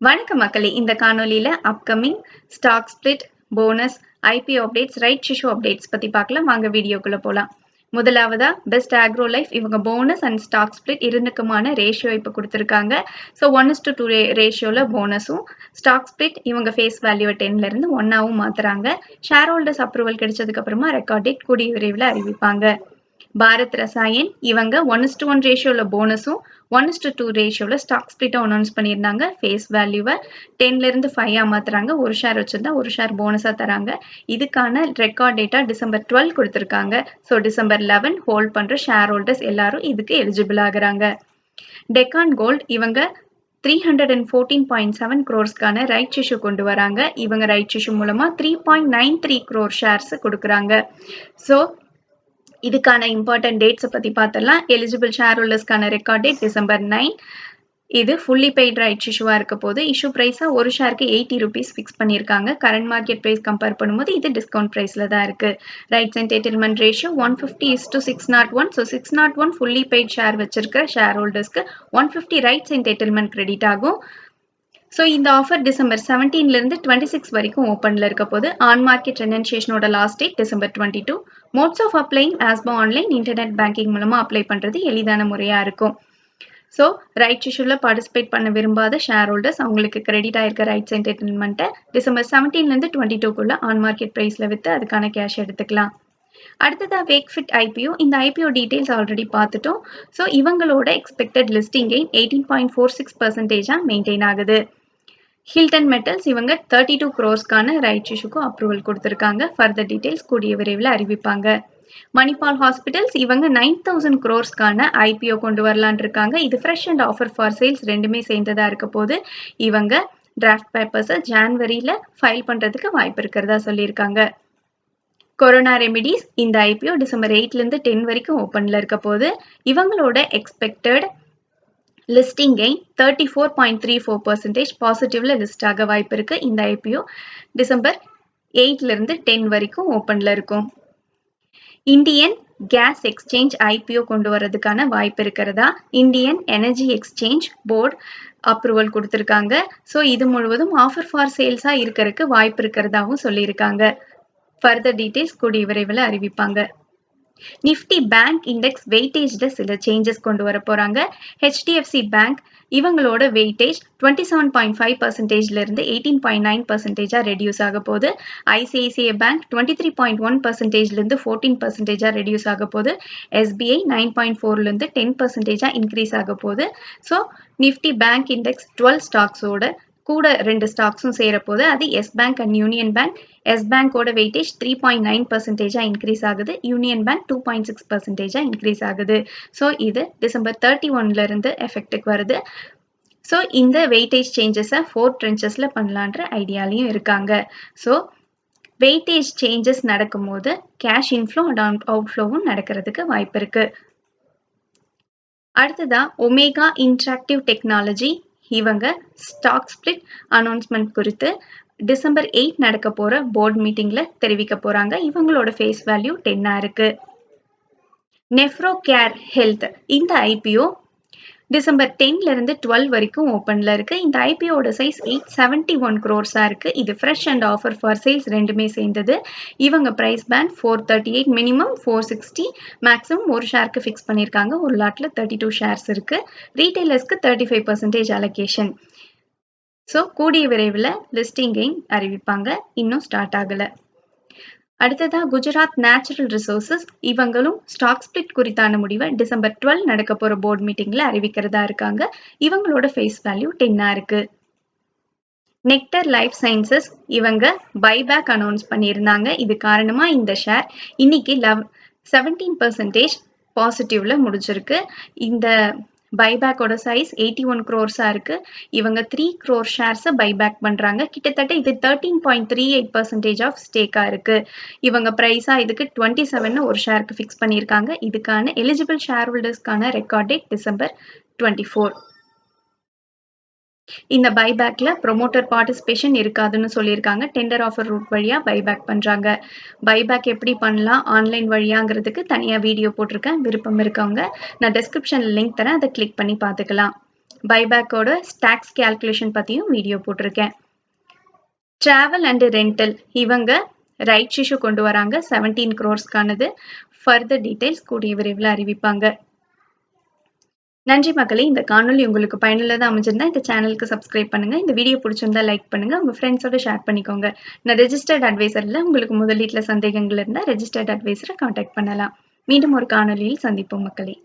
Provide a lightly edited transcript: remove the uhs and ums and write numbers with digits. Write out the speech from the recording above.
வணக்கம் மக்களே, இந்த காணொலியில upcoming stock split, bonus, IPO updates, right issue updates பத்தி பார்க்கலாம். வாங்க வீடியோக்குள்ள போலாம். முதலாவதா பெஸ்ட் ஆக்ரோ லைஃப் இவங்க போனஸ் அண்ட் ஸ்டாக் ஸ்பிளிட் இரண்டுக்குமான ரேஷியோ இப்போ கொடுத்துருக்காங்க. ஸோ 1:2 ரேஷியோல போனஸும் ஸ்டாக் ஸ்பிளிட் இவங்க ஃபேஸ் வேல்யூ 10ல இருந்து 1ஆவும் மாத்துறாங்க. ஷேர் ஹோல்டர்ஸ் அப்ரூவல் கிடைச்சதுக்கு அப்புறமா ரெக்கார்ட் டேட் கூடிய விரைவில் அறிவிப்பாங்க. பாரத் ரசாயன் இவங்க 1:1 ரேஷியோல போனஸும் 1:2 ரேஷியோல ஸ்டாக் ஸ்பிளிட்டும் அனௌன்ஸ் பண்ணியிருந்தாங்க. ஃபேஸ் வேல்யூவை 10ல இருந்து 5ஆ மாத்துறாங்க. ஒரு ஷேர் வச்சிருந்தா ஒரு ஷேர் போனஸா தராங்க. இதுக்கான ரெக்கார்ட் டேட்டா December 12 கொடுத்துருக்காங்க. ஸோ December 11 ஹோல்ட் பண்ற ஷேர் ஹோல்டர்ஸ் எல்லாரும் இதுக்கு எலிஜிபிள் ஆகுறாங்க. டெக்கான் கோல்ட் இவங்க 314.7 crores ரைட் இஷ்யூ கொண்டு வராங்க. இவங்க ரைட் இஷ்யூ மூலமா 3.93 crore ஷேர்ஸ் கொடுக்குறாங்க. ஸோ இதுக்கான இம்பார்ட்டன்ட் டேட்ஸை பற்றி பார்த்தலாம். எலிஜிபிள் ஷேர் ஹோல்டர்ஸ்க்கான ரெக்கார்ட் டேட் December 9. இது ஃபுல்லி பெய்ட் ரைட் இஷ்யூவாக இருக்க போது இஷ்யூ ப்ரைஸாக ஒரு ஷேருக்கு 80 rupees ஃபிக்ஸ் பண்ணியிருக்காங்க. கரண்ட் மார்க்கெட் ப்ரைஸ் கம்பேர் பண்ணும்போது இது டிஸ்கவுண்ட் ப்ரைஸில் தான் இருக்குது. Rights and entitlement ratio 150:601. So 601 fully paid share வச்சிருக்கிற ஷேர் ஹோல்டர்ஸ்க்கு 150 ரைட்ஸ் என்டைட்டில்மெண்ட் கிரெடிட் ஆகும். ஸோ இந்த ஆஃபர் December 17லேருந்து 26 வரைக்கும் ஓப்பனில் இருக்க போது ஆன் மார்க்கெட் ரெனன்சியேஷனோட last date December 22. Modes of applying ASBA online internet banking மூலமாக அப்ளை பண்ணுறது எளிதான முறையாக இருக்கும். ஸோ ரைட் இஷ்யூவில் பார்ட்டிசிபேட் பண்ண விரும்பாத ஷேர் ஹோல்டர்ஸ் அவங்களுக்கு கிரெடிட் ஆயிருக்க ரைட்ஸ் என்டர்டைன்மெண்ட்டை December 17லேருந்து 22க்குள்ள ஆன் மார்க்கெட் ப்ரைஸில் விற்று அதுக்கான கேஷ் எடுத்துக்கலாம். அடுத்ததா வேக்ஃபிட் ஐபிஓ. இந்த ஐபிஓ டீடைல்ஸ் ஆல்ரெடி பார்த்துட்டோம். ஸோ இவங்களோட எக்ஸ்பெக்டட் லிஸ்டிங் கெயின் 18.46% மெயின்டைன் ஆகுது. ஹில்டன் மெட்டல்ஸ் இவங்க 32 crores ரைட் இஷ்யூக்கு அப்ரூவல் கொடுத்துருக்காங்க. ஃபர்தர் டீடைல்ஸ் கூடிய விரைவில் அறிவிப்பாங்க. மணிபால் ஹாஸ்பிட்டல்ஸ் இவங்க 9,000 crores ஐபிஓ கொண்டு வரலான் இருக்காங்க. இது fresh and offer for sales ரெண்டுமே சேர்ந்ததா இருக்க போது இவங்க டிராஃப்ட் பேப்பர்ஸை ஜான்வரியில் ஃபைல் பண்ணுறதுக்கு வாய்ப்பு இருக்கிறதா சொல்லியிருக்காங்க. கொரோனா ரெமிடிஸ் இந்த ஐபிஓ December 8லேருந்து 10 வரைக்கும் ஓப்பனில் இருக்க போது இவங்களோட எக்ஸ்பெக்டட் லிஸ்டிங் கெயின் 34.34% பாசிட்டிவ்ல லிஸ்ட் ஆக வாய்ப்பு இருக்கு. இந்த ஐபிஓ December 8லேருந்து 10 வரைக்கும் ஓப்பனில் இருக்கும். இந்தியன் கேஸ் எக்ஸ்சேஞ்ச் ஐபிஓ கொண்டு வரதுக்கான வாய்ப்பு இருக்கிறதா Indian energy exchange board approval கொடுத்துருக்காங்க. ஸோ இது முழுவதும் ஆஃபர் ஃபார் சேல்ஸாக இருக்கிறதுக்கு வாய்ப்பு இருக்கிறதாவும் சொல்லியிருக்காங்க. ஃபர்தர் டீடைல்ஸ் கூடிய விரைவில் அறிவிப்பாங்க. நிஃப்டி பேங்க் இண்டெக்ஸ் வெயிட்டேஜ்ல சில சேஞ்சஸ் கொண்டு வர போறாங்க. ஹெச்டிஎஃப்சி பேங்க் இவங்களோட வெயிட்டேஜ் 27.5%ல இருந்து 18.9%ஆ ரெடியூஸ் ஆக போகுது. ஐசிஐசிஐ பேங்க் 23.1%ல இருந்து 14%ஆ ரெடியூஸ் ஆக போகுது. எஸ்பிஐ 9.4ல இருந்து 10%ஆ இன்க்ரீஸ் ஆக போகுது. ஸோ நிஃப்டி பேங்க் இண்டெக்ஸ் 12 ஸ்டாக்ஸோட கூட 2 ஸ்டாக்ஸும் சேரப்போது. அது எஸ் பேங்க் அண்ட் யூனியன் பேங்க். எஸ் பேங்கோட வெயிட்டேஜ் 3.9%ஆ இன்க்ரீஸ் ஆகுது. யூனியன் பேங்க் 2.6%ஆ இன்க்ரீஸ் ஆகுது. ஸோ இது December 31ல இருந்து எஃபெக்டுக்கு வருது. ஸோ இந்த வெயிட்டேஜ் சேஞ்சஸை 4 ட்ரென்ச்சஸ்ல பண்ணலான்ற ஐடியாலையும் இருக்காங்க. ஸோ வெயிட்டேஜ் சேஞ்சஸ் நடக்கும்போது கேஷ் இன்ஃப்ளோ அண்ட் அவுட்ஃப்ளோவும் நடக்கிறதுக்கு வாய்ப்பு இருக்கு. அடுத்ததா ஒமேகா இன்டராக்டிவ் டெக்னாலஜி இவங்க ஸ்டாக் ஸ்பிளிட் அனௌன்ஸ்மெண்ட் குறித்து December 8 நடக்க போற போர்டு மீட்டிங்ல தெரிவிக்க போறாங்க. இவங்களோட ஃபேஸ் வேல்யூ 10ஆ இருக்கு. நெஃப்ரோ கேர் ஹெல்த் இந்த ஐபிஓ December 10ல இருந்து 12 வரைக்கும் ஓப்பன்ல இருக்கு. இந்த ஐபிஓட சைஸ் 871 crores இருக்கு. இது fresh and offer for sales ரெண்டுமே சேர்ந்தது. இவங்க பிரைஸ் பேண்ட் 438 மினிமம் 460 மேக்ஸிமம் ஒரு ஷேருக்கு ஃபிக்ஸ் பண்ணியிருக்காங்க. ஒரு லாட்ல 32 ஷேர்ஸ் இருக்கு. ரீட்டைலர்ஸ்க்கு 35% அலோகேஷன். ஸோ கூடிய விரைவில் லிஸ்டிங் கெயின் அறிவிப்பாங்க. இன்னும் ஸ்டார்ட் ஆகலை. அடுத்ததா குஜராத் நேச்சுரல் ரிசோர்சஸ் இவங்களும் ஸ்டாக் ஸ்பிளிட் குறித்தான முடிவை December 12 நடக்க போற போர்டு மீட்டிங்ல அறிவிக்கிறதா இருக்காங்க. இவங்களோட ஃபேஸ் வேல்யூ 10ஆ இருக்கு. நெக்டர் லைஃப் சயின்சஸ் இவங்க பைபேக் அனௌன்ஸ் பண்ணியிருந்தாங்க. இது காரணமா இந்த ஷேர் இன்னைக்கு 17% பாசிட்டிவ்ல முடிஞ்சிருக்கு. இந்த பைபேக்கோட சைஸ் 81 crores இருக்கு. இவங்க 3 crore ஷேர்ஸை பைபேக் பண்றாங்க. கிட்டத்தட்ட இது 13.38% ஆஃப் ஸ்டேக்கா இருக்கு. இவங்க பிரைஸா இதுக்கு 27 ஒரு ஷேருக்கு ஃபிக்ஸ் பண்ணியிருக்காங்க. இதுக்கான எலிஜிபிள் ஷேர் ஹோல்டர்ஸ்க்கான ரெக்கார்ட் டேட் December 24. இந்த பைபேக்ல ப்ரொமோட்டர் பார்ட்டிசிபேஷன் இருக்காதுன்னு சொல்லியிருக்காங்க. டெண்டர் ஆஃபர் ரூட் வழியா பைபேக் பண்றாங்க. பைபேக் எப்படி பண்ணலாம் ஆன்லைன் வழியாங்கிறதுக்கு தனியா வீடியோ போட்டிருக்கேன். விருப்பம் இருக்கவங்க நான் டெஸ்கிரிப்ஷன்ல லிங்க் தரேன். அதை கிளிக் பண்ணி பார்த்துக்கலாம். பைபேக்கோட டாக்ஸ் கால்குலேஷன் பற்றியும் வீடியோ போட்டிருக்கேன். ட்ராவல் அண்ட் ரெண்டல் இவங்க ரைட்ஸ் இஷ்யூ கொண்டு வராங்க 17 crores-க்கானது. ஃபர்தர் டீடைல்ஸ் கூடிய விரைவில் அறிவிப்பாங்க. நன்றி மக்களே. இந்த காணொலி உங்களுக்கு பயனுள்ளதாக அமைஞ்சிருந்தா இந்த சேனலுக்கு சப்ஸ்கிரைப் பண்ணுங்க. இந்த வீடியோ பிடிச்சிருந்தா லைக் பண்ணுங்க. உங்க ஃப்ரெண்ட்ஸோட ஷேர் பண்ணிக்கோங்க. நான் ரெஜிஸ்டர்ட் அட்வைசர்ல உங்களுக்கு முதலீட்டுல சந்தேகங்கள் இருந்தால் ரெஜிஸ்டர்ட் அட்வைசரை கான்டாக்ட் பண்ணலாம். மீண்டும் ஒரு காணொலியில் சந்திப்போம் மக்களே.